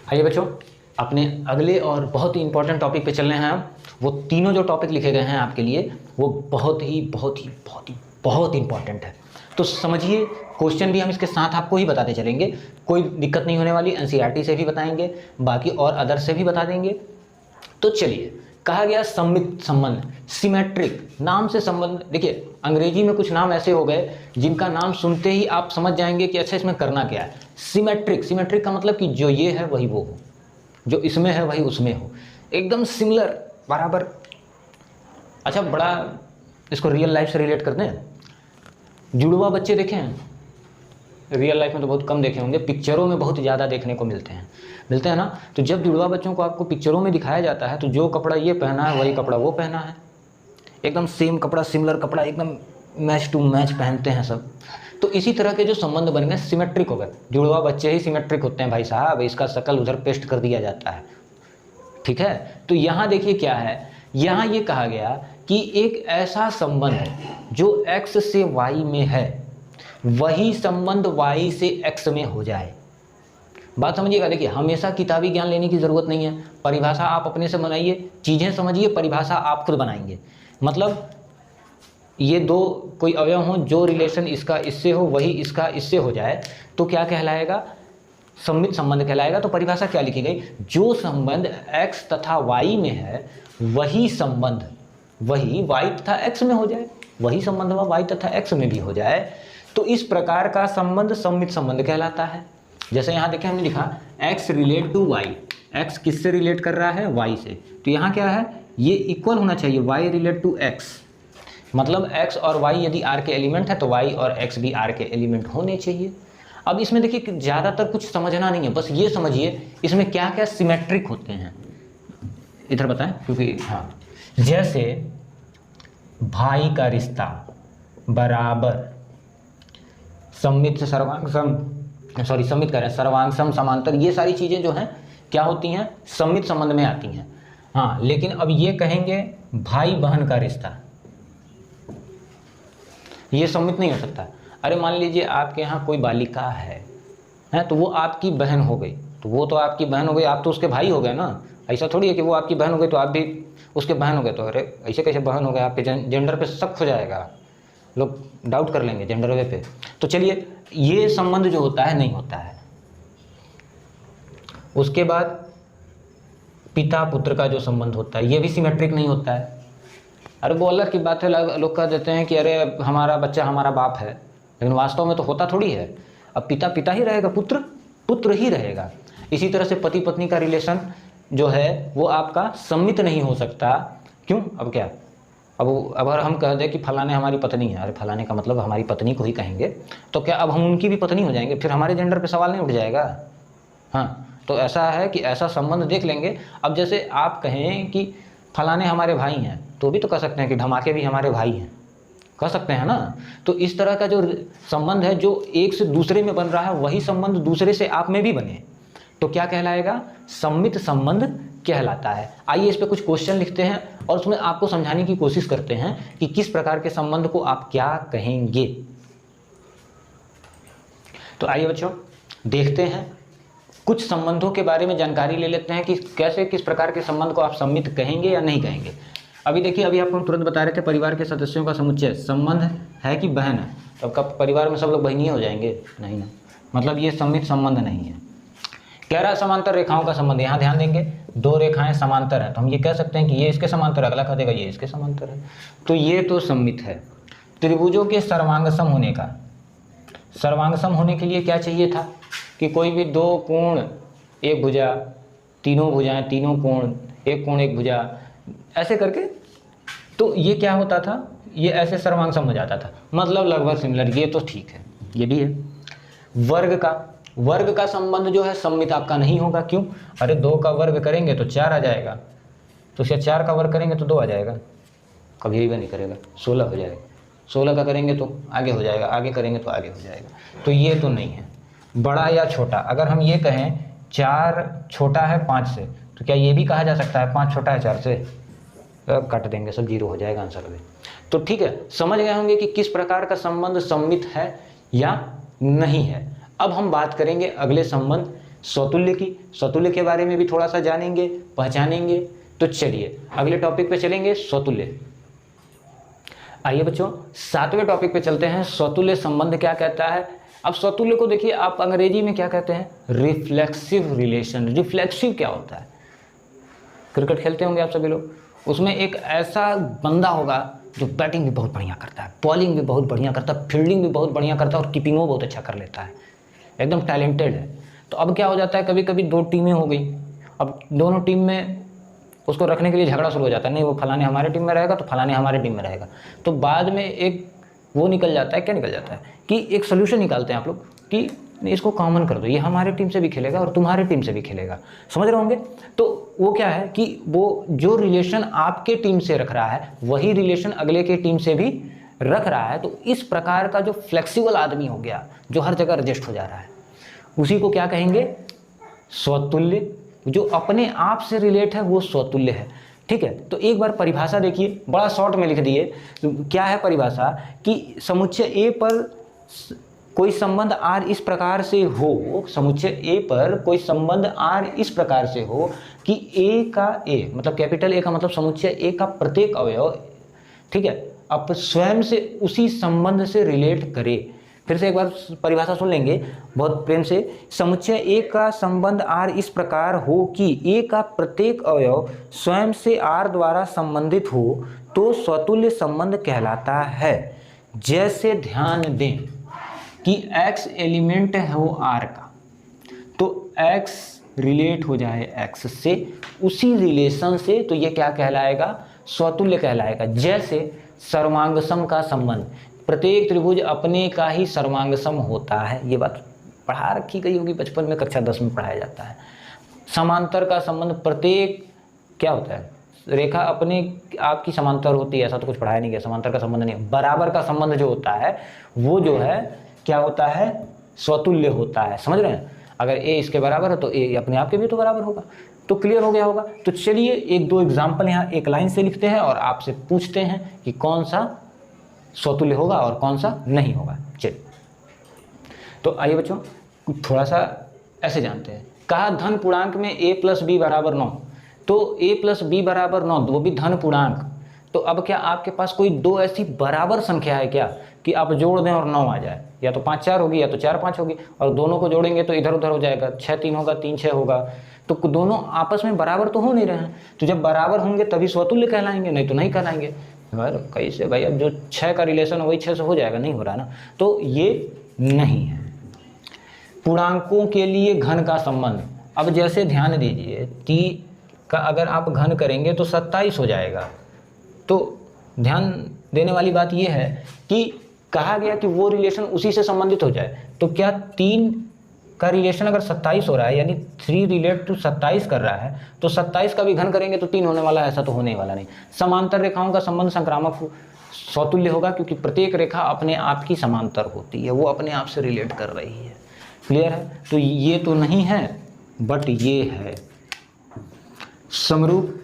आइए बच्चों, अपने अगले और बहुत ही इंपॉर्टेंट टॉपिक पे चल रहे हैं हम। वो तीनों जो टॉपिक लिखे गए हैं आपके लिए वो बहुत इंपॉर्टेंट है। तो समझिए, क्वेश्चन भी हम इसके साथ आपको ही बताते चलेंगे, कोई दिक्कत नहीं होने वाली। एनसीईआरटी से भी बताएंगे, बाकी और अदर से भी बता देंगे। तो चलिए, कहा गया सम्मित संबंध, सिमेट्रिक नाम से संबंध। देखिए, अंग्रेजी में कुछ नाम ऐसे हो गए जिनका नाम सुनते ही आप समझ जाएंगे कि अच्छा इसमें करना क्या है। सिमेट्रिक का मतलब कि जो ये है वही वो हो, जो इसमें है वही उसमें हो, एकदम सिमिलर, बराबर। अच्छा, बड़ा इसको रियल लाइफ से रिलेट करते हैं। जुड़वा बच्चे देखे हैं? रियल लाइफ में तो बहुत कम देखे होंगे, पिक्चरों में बहुत ज़्यादा देखने को मिलते हैं ना। तो जब जुड़वा बच्चों को आपको पिक्चरों में दिखाया जाता है तो जो कपड़ा ये पहना है वही कपड़ा वो पहना है, एकदम सेम कपड़ा, सिमिलर कपड़ा, एकदम मैच टू मैच पहनते हैं सब। तो इसी तरह के जो संबंध बन गए सिमेट्रिक हो गए। जुड़वा बच्चे ही सिमेट्रिक होते हैं भाई साहब, इसका शकल उधर पेस्ट कर दिया जाता है, ठीक है। तो यहाँ देखिए क्या है, यहाँ ये कहा गया कि एक ऐसा संबंध जो x से y में है वही संबंध y से x में हो जाए। बात समझिएगा। देखिए, हमेशा किताबी ज्ञान लेने की ज़रूरत नहीं है, परिभाषा आप अपने से बनाइए, चीज़ें समझिए, परिभाषा आप खुद बनाएंगे। मतलब ये दो कोई अवयव हों, जो रिलेशन इसका इससे हो वही इसका इससे हो जाए तो क्या कहलाएगा? सम्मित संबंध कहलाएगा। तो परिभाषा क्या लिखी गई? जो संबंध x तथा y में है वही संबंध वही y तथा x में हो जाए, वही संबंध y तथा x में भी हो जाए, तो इस प्रकार का संबंध सम्मित संबंध कहलाता है। जैसे यहाँ देखें, हमने लिखा x relate to y, x किससे रिलेट कर रहा है? y से। तो यहाँ क्या है, ये इक्वल होना चाहिए, y रिलेट टू x, मतलब x और y यदि r के एलिमेंट है तो y और x भी r के एलिमेंट होने चाहिए। अब इसमें देखिए, ज़्यादातर कुछ समझना नहीं है, बस ये समझिए इसमें क्या क्या सिमेट्रिक होते हैं। इधर बताएं, क्योंकि हाँ, जैसे भाई का रिश्ता, बराबर, सम्मित से सर्वांगसम, सम्मित करें, सर्वांगसम, समांतर, ये सारी चीज़ें जो हैं क्या होती हैं? सम्मित संबंध में आती हैं। हाँ, लेकिन अब ये कहेंगे भाई बहन का रिश्ता, ये सम्मित नहीं हो सकता। अरे मान लीजिए आपके यहाँ कोई बालिका है तो वो आपकी बहन हो गई, तो वो तो आपकी बहन हो गई, आप तो उसके भाई हो गए ना। ऐसा थोड़ी है कि वो आपकी बहन हो गई तो आप भी उसके बहन हो गए। तो अरे ऐसे कैसे बहन हो गए? आपके जेंडर पे शक हो जाएगा, लोग डाउट कर लेंगे जेंडर वे पे। तो चलिए, ये संबंध जो होता है नहीं होता है। उसके बाद पिता पुत्र का जो संबंध होता है ये भी सिमेट्रिक नहीं होता है। अरे वो अलग की बात है, लोग कह देते हैं कि अरे हमारा बच्चा हमारा बाप है, लेकिन वास्तव में तो होता थोड़ी है। अब पिता पिता ही रहेगा, पुत्र पुत्र ही रहेगा। इसी तरह से पति पत्नी का रिलेशन जो है वो आपका सम्मित नहीं हो सकता। क्यों? अब क्या, अब अगर हम कह दें कि फलाने हमारी पत्नी है, अरे फलाने का मतलब हमारी पत्नी को ही कहेंगे, तो क्या अब हम उनकी भी पत्नी हो जाएंगे? फिर हमारे जेंडर पे सवाल नहीं उठ जाएगा? हाँ, तो ऐसा है कि ऐसा संबंध देख लेंगे। अब जैसे आप कहें कि फलाने हमारे भाई हैं, तो भी तो कह सकते हैं कि धमाके भी हमारे भाई हैं, कह सकते हैं ना। तो इस तरह का जो संबंध है जो एक से दूसरे में बन रहा है वही संबंध दूसरे से आप में भी बने तो क्या कहलाएगा? सम्मित संबंध कहलाता है। आइए इस पे कुछ क्वेश्चन लिखते हैं और उसमें आपको समझाने की कोशिश करते हैं कि किस प्रकार के संबंध को आप क्या कहेंगे। तो आइए बच्चों, देखते हैं, कुछ संबंधों के बारे में जानकारी ले लेते हैं कि कैसे, किस प्रकार के संबंध को आप सम्मित कहेंगे या नहीं कहेंगे। अभी देखिए, अभी आपको तुरंत बता रहे थे परिवार के सदस्यों का समुच्चय संबंध है कि बहन है, तो कब परिवार में सब लोग बहनिए हो जाएंगे? नहीं ना, मतलब ये सम्मित संबंध नहीं है। कह रहा है समांतर रेखाओं का संबंध, यहाँ ध्यान देंगे, दो रेखाएं समांतर है तो हम ये कह सकते हैं कि ये इसके समांतर है, अगला कह देगा ये इसके समांतर है, तो ये तो सम्मित है। त्रिभुजों के सर्वांगसम होने का, सर्वांगसम होने के लिए क्या चाहिए था कि कोई भी दो कोण एक भुजा, तीनों भुजाएं तीनों कोण, एक कोण एक भुजा, ऐसे करके, तो ये क्या होता था? ये ऐसे सर्वांगसम हो जाता था, मतलब लगभग सिमिलर। ये तो ठीक है, ये भी है। वर्ग का संबंध जो है सम्मित आपका नहीं होगा। क्यों? अरे 2 का वर्ग करेंगे तो 4 आ जाएगा, तो इसे 4 का वर्ग करेंगे तो 2 आ जाएगा, कभी भी नहीं करेगा, 16 हो जाएगा। 16 का करेंगे तो आगे हो जाएगा, आगे करेंगे तो आगे हो जाएगा, तो ये तो नहीं है। बड़ा या छोटा, अगर हम ये कहें 4 छोटा है 5 से, तो क्या ये भी कहा जा सकता है 5 छोटा है 4 से? कट देंगे, सब 0 हो जाएगा आंसर में। तो ठीक है, समझ गए होंगे कि किस प्रकार का संबंध सम्मित है या नहीं है। अब हम बात करेंगे अगले संबंध स्वतुल्य की, स्वतुल्य के बारे में भी थोड़ा सा जानेंगे, पहचानेंगे। तो चलिए अगले टॉपिक पे चलेंगे, स्वतुल्य। आइए बच्चों 7वें टॉपिक पे चलते हैं, स्वतुल्य संबंध क्या कहता है। अब स्वतुल्य को देखिए, आप अंग्रेजी में क्या कहते हैं, रिफ्लेक्सिव रिलेशन। रिफ्लेक्सिव क्या होता है, क्रिकेट खेलते होंगे आप सभी लोग, उसमें एक ऐसा बंदा होगा जो बैटिंग भी बहुत बढ़िया करता है, बॉलिंग भी बहुत बढ़िया करता है, फील्डिंग भी बहुत बढ़िया करता है और कीपिंग वो बहुत अच्छा कर लेता है, एकदम टैलेंटेड है। तो अब क्या हो जाता है, कभी कभी 2 टीमें हो गई, अब दोनों टीम में उसको रखने के लिए झगड़ा शुरू हो जाता है, नहीं वो फलाने हमारे टीम में रहेगा तो फलाने हमारे टीम में रहेगा। तो बाद में एक वो निकल जाता है, क्या निकल जाता है कि एक सोल्यूशन निकालते हैं आप लोग कि इसको कॉमन कर दो, ये हमारे टीम से भी खेलेगा और तुम्हारे टीम से भी खेलेगा, समझ रहे होंगे। तो वो क्या है कि वो जो रिलेशन आपके टीम से रख रहा है वही रिलेशन अगले के टीम से भी रख रहा है। तो इस प्रकार का जो फ्लेक्सिबल आदमी हो गया, जो हर जगह एडजस्ट हो जा रहा है, उसी को क्या कहेंगे, स्वतुल्य। जो अपने आप से रिलेट है वो स्वतुल्य है, ठीक है। तो एक बार परिभाषा देखिए, बड़ा शॉर्ट में लिख दिए, क्या है परिभाषा कि समुच्चय ए पर कोई संबंध R इस प्रकार से हो, समुच्चय A पर कोई संबंध R इस प्रकार से हो कि A का A मतलब कैपिटल A का मतलब समुच्चय A का प्रत्येक अवयव, ठीक है, अब स्वयं से उसी संबंध से रिलेट करे। फिर से एक बार परिभाषा सुन लेंगे बहुत प्रेम से, समुच्चय A का संबंध R इस प्रकार हो कि A का प्रत्येक अवयव स्वयं से R द्वारा संबंधित हो तो स्वतुल्य संबंध कहलाता है। जैसे ध्यान दें कि x एलिमेंट हो R का, तो x रिलेट हो जाए x से, उसी रिलेशन से, तो ये क्या कहलाएगा, स्वतुल्य कहलाएगा। जैसे सर्वांगसम का संबंध, प्रत्येक त्रिभुज अपने का ही सर्वांगसम होता है, ये बात पढ़ा रखी गई होगी बचपन में, कक्षा 10 में पढ़ाया जाता है। समांतर का संबंध, प्रत्येक क्या होता है, रेखा अपने आपकी समांतर होती है, ऐसा तो कुछ पढ़ाया नहीं गया, समांतर का संबंध नहीं। बराबर का संबंध जो होता है वो जो है क्या होता है, स्वतुल्य होता है, समझ रहे हैं। अगर A इसके बराबर है तो A अपने आप के भी तो बराबर होगा। तो क्लियर हो गया होगा। तो चलिए 1-2 एग्जाम्पल यहाँ एक लाइन से लिखते हैं और आपसे पूछते हैं कि कौन सा स्वतुल्य होगा और कौन सा नहीं होगा। चलिए तो आइए बच्चों थोड़ा सा ऐसे जानते हैं। कहा धन पूर्णांक में a + b = 9, तो a + b = 9, वो भी धन पूर्णांक। तो अब क्या आपके पास कोई 2 ऐसी बराबर संख्या है क्या कि आप जोड़ दें और 9 आ जाए, या तो 5 4 होगी या तो 4 5 होगी, और दोनों को जोड़ेंगे तो इधर उधर हो जाएगा, 6 3 होगा, 3 6 होगा। तो दोनों आपस में बराबर तो हो नहीं रहे हैं, तो जब बराबर होंगे तभी स्वतुल्य कहलाएंगे, नहीं तो नहीं कहलाएंगे। यार कैसे भाई, अब जो 6 का रिलेशन है वही 6 से हो जाएगा, नहीं हो रहा ना, तो ये नहीं है। पूर्णांकों के लिए घन का संबंध, अब जैसे ध्यान दीजिए 3 का अगर आप घन करेंगे तो 27 हो जाएगा। तो ध्यान देने वाली बात यह है कि कहा गया कि वो रिलेशन उसी से संबंधित हो जाए, तो क्या 3 का रिलेशन अगर 27 हो रहा है, यानी 3 रिलेट टू 27 कर रहा है, तो 27 का भी घन करेंगे तो 3 होने वाला है, ऐसा तो होने वाला नहीं। समांतर रेखाओं का संबंध संक्रामक स्वतुल्य होगा, क्योंकि प्रत्येक रेखा अपने आप की समांतर होती है, वो अपने आप से रिलेट कर रही है। क्लियर है। तो ये तो नहीं है, बट ये है समरूप।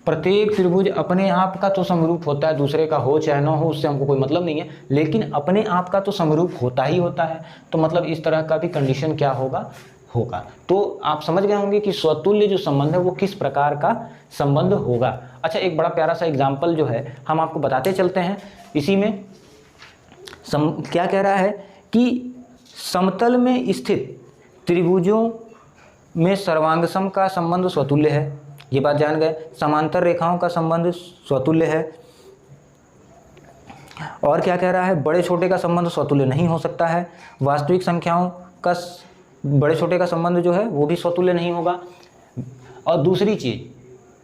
प्रत्येक त्रिभुज अपने आप का तो समरूप होता है, दूसरे का हो चाहे ना हो उससे हमको कोई मतलब नहीं है, लेकिन अपने आप का तो समरूप होता ही होता है। तो मतलब इस तरह का भी कंडीशन क्या होगा, होगा। तो आप समझ गए होंगे कि स्वतुल्य जो संबंध है वो किस प्रकार का संबंध होगा। अच्छा, एक बड़ा प्यारा सा एग्जाम्पल जो है हम आपको बताते चलते हैं। इसी में क्या कह रहा है कि समतल में स्थित त्रिभुजों में सर्वांगसम का संबंध स्वतुल्य है, ये बात जान गए। समांतर रेखाओं का संबंध स्वतुल्य है। और क्या कह रहा है, बड़े छोटे का संबंध स्वतुल्य नहीं हो सकता है। वास्तविक संख्याओं का बड़े छोटे का संबंध जो है वो भी स्वतुल्य नहीं होगा। और दूसरी चीज,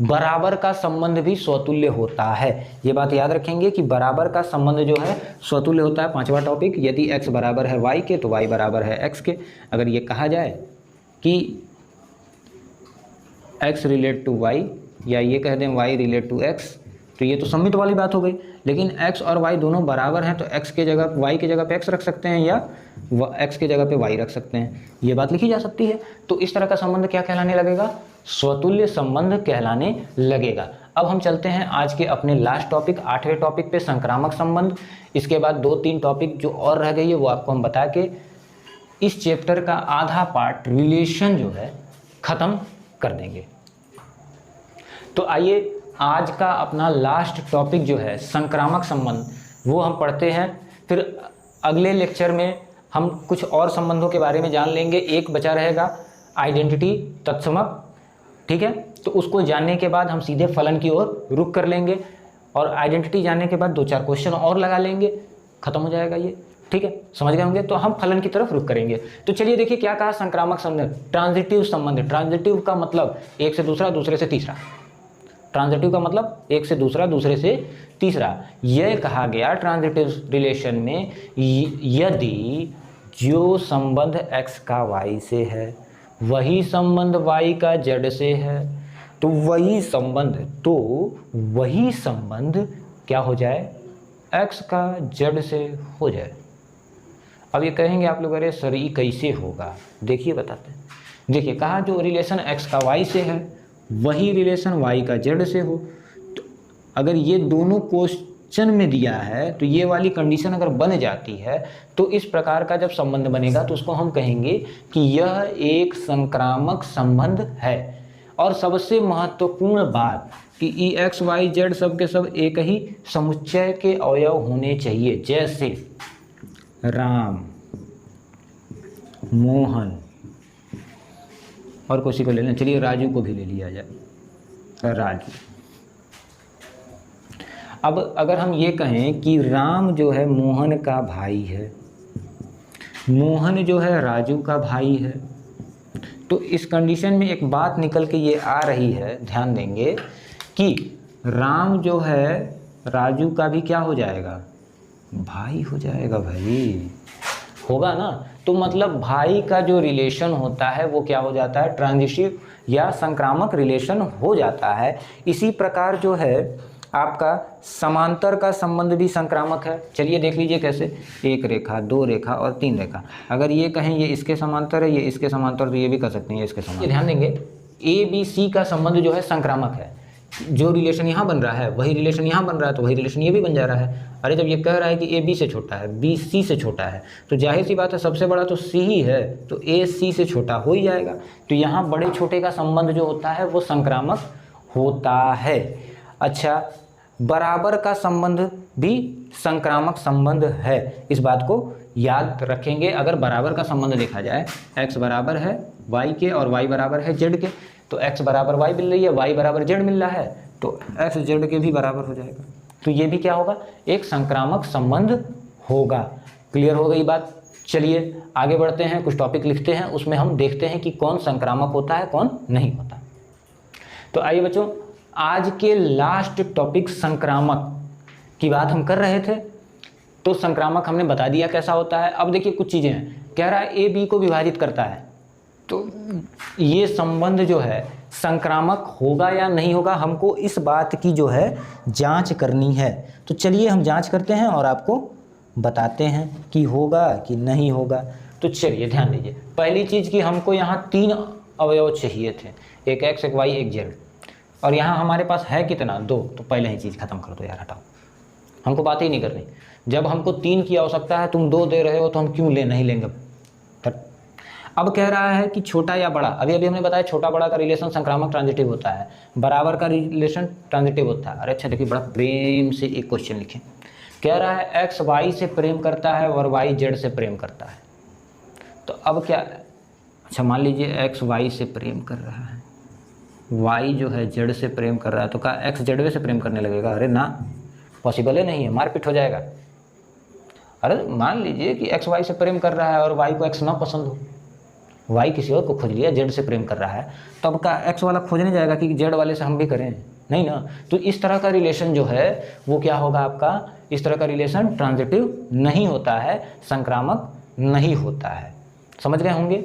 बराबर का संबंध भी स्वतुल्य होता है। ये बात याद रखेंगे कि बराबर का संबंध जो है स्वतुल्य होता है। 5वां टॉपिक, यदि x बराबर है y के तो y बराबर है x के। अगर ये कहा जाए कि x रिलेट टू y, या ये कह दें y रिलेट टू x, तो ये तो सम्मित वाली बात हो गई। लेकिन x और y दोनों बराबर हैं, तो x के जगह y की जगह पे x रख सकते हैं, या x के जगह पे y रख सकते हैं, ये बात लिखी जा सकती है। तो इस तरह का संबंध क्या कहलाने लगेगा, स्वतुल्य संबंध कहलाने लगेगा। अब हम चलते हैं आज के अपने लास्ट टॉपिक 8वें टॉपिक पे, संक्रामक संबंध। इसके बाद 2-3 टॉपिक जो और रह गई है वो आपको हम बता के इस चैप्टर का आधा पार्ट रिलेशन जो है ख़त्म कर देंगे। तो आइए आज का अपना लास्ट टॉपिक जो है संक्रामक संबंध, वो हम पढ़ते हैं। फिर अगले लेक्चर में हम कुछ और संबंधों के बारे में जान लेंगे। एक बचा रहेगा आइडेंटिटी तत्समक, ठीक है। तो उसको जानने के बाद हम सीधे फलन की ओर रुख कर लेंगे, और आइडेंटिटी जानने के बाद 2-4 क्वेश्चन और लगा लेंगे, खत्म हो जाएगा ये, ठीक है, समझ गए होंगे। तो हम फलन की तरफ रुख करेंगे। तो चलिए देखिए क्या कहा संक्रामक संबंध, ट्रांजिटिव संबंध। ट्रांजिटिव का मतलब एक से दूसरा, दूसरे से तीसरा। ट्रांजिटिव का मतलब एक से दूसरा, दूसरे से तीसरा। यह कहा गया ट्रांजिटिव रिलेशन में यदि जो संबंध x का y से है वही संबंध y का z से है, तो वही संबंध क्या हो जाए, x का z से हो जाए। अब ये कहेंगे आप लोग, अरे सर ये कैसे होगा, देखिए बताते हैं। देखिए कहा जो रिलेशन x का y से है वही रिलेशन y का z से हो, तो अगर ये दोनों क्वेश्चन में दिया है तो ये वाली कंडीशन अगर बन जाती है तो इस प्रकार का जब संबंध बनेगा तो उसको हम कहेंगे कि यह एक संक्रामक संबंध है। और सबसे महत्वपूर्ण बात कि ई एक्स वाई जेड सब के सब एक ही समुच्चय के अवयव होने चाहिए, जैसे राम, मोहन, और किसी को ले लें, चलिए राजू को भी ले लिया जाए, राजू। अब अगर हम ये कहें कि राम जो है मोहन का भाई है, मोहन जो है राजू का भाई है, तो इस कंडीशन में एक बात निकल के ये आ रही है, ध्यान देंगे कि राम जो है राजू का भी क्या हो जाएगा, भाई हो जाएगा, भाई होगा ना। तो मतलब भाई का जो रिलेशन होता है वो क्या हो जाता है, ट्रांजिटिव या संक्रामक रिलेशन हो जाता है। इसी प्रकार जो है आपका समांतर का संबंध भी संक्रामक है। चलिए देख लीजिए कैसे, एक रेखा, 2 रेखा और 3 रेखा। अगर ये कहें ये इसके समांतर है, ये इसके समांतर, तो ये भी कर सकते हैं इसके समांतर। ध्यान देंगे ABC का संबंध जो है संक्रामक है। जो रिलेशन यहाँ बन रहा है वही रिलेशन यहाँ बन रहा है, तो वही रिलेशन ये भी बन जा रहा है। अरे जब ये कह रहा है कि AB से छोटा है, B C से छोटा है, तो जाहिर सी बात है सबसे बड़ा तो C ही है, तो A C से छोटा हो ही जाएगा। तो यहाँ बड़े छोटे का संबंध जो होता है वो संक्रामक होता है। अच्छा, बराबर का संबंध भी संक्रामक संबंध है, इस बात को याद रखेंगे। अगर बराबर का संबंध देखा जाए, x बराबर है y के और y बराबर है z के, तो x बराबर y मिल रही है, y बराबर z मिल रहा है, तो x z के भी बराबर हो जाएगा। तो ये भी क्या होगा, एक संक्रामक संबंध होगा। क्लियर हो गई बात। चलिए आगे बढ़ते हैं, कुछ टॉपिक लिखते हैं, उसमें हम देखते हैं कि कौन संक्रामक होता है कौन नहीं होता। तो आइए बच्चों, आज के लास्ट टॉपिक संक्रामक की बात हम कर रहे थे। तो संक्रामक हमने बता दिया कैसा होता है। अब देखिए कुछ चीज़ें हैं, कह रहा है AB को विभाजित करता है, तो ये संबंध जो है संक्रामक होगा या नहीं होगा, हमको इस बात की जो है जांच करनी है। तो चलिए हम जांच करते हैं और आपको बताते हैं कि होगा कि नहीं होगा। तो चलिए ध्यान दीजिए, पहली चीज़ कि हमको यहाँ 3 अवयव चाहिए थे, एक x, एक y, एक z, और यहाँ हमारे पास है कितना, 2। तो पहले ही चीज़ खत्म कर दो यार, हटाओ, हमको बात ही नहीं करनी। जब हमको 3 की आवश्यकता है, तुम 2 दे रहे हो, तो हम क्यों नहीं लेंगे। अब कह रहा है कि छोटा या बड़ा, अभी हमने बताया छोटा बड़ा का रिलेशन संक्रामक ट्रांजिटिव होता है, बराबर का रिलेशन ट्रांजिटिव होता है। अरे अच्छा देखिए, बड़ा प्रेम से एक क्वेश्चन लिखें। कह रहा है x y से प्रेम करता है और y z से प्रेम करता है। तो अब क्या, अच्छा मान लीजिए x y से प्रेम कर रहा है, y जो है z से प्रेम कर रहा है, तो क्या x z से प्रेम करने लगेगा? अरे ना, पॉसिबल ही नहीं है, मारपीट हो जाएगा। अरे मान लीजिए कि x y से प्रेम कर रहा है और y को x ना पसंद हो, y किसी और को खोज लिया, z से प्रेम कर रहा है, तो अब का x वाला खोजने जाएगा कि z वाले से हम भी करें, नहीं ना। तो इस तरह का रिलेशन जो है वो क्या होगा आपका, इस तरह का रिलेशन ट्रांजिटिव नहीं होता है, संक्रामक नहीं होता है। समझ गए होंगे।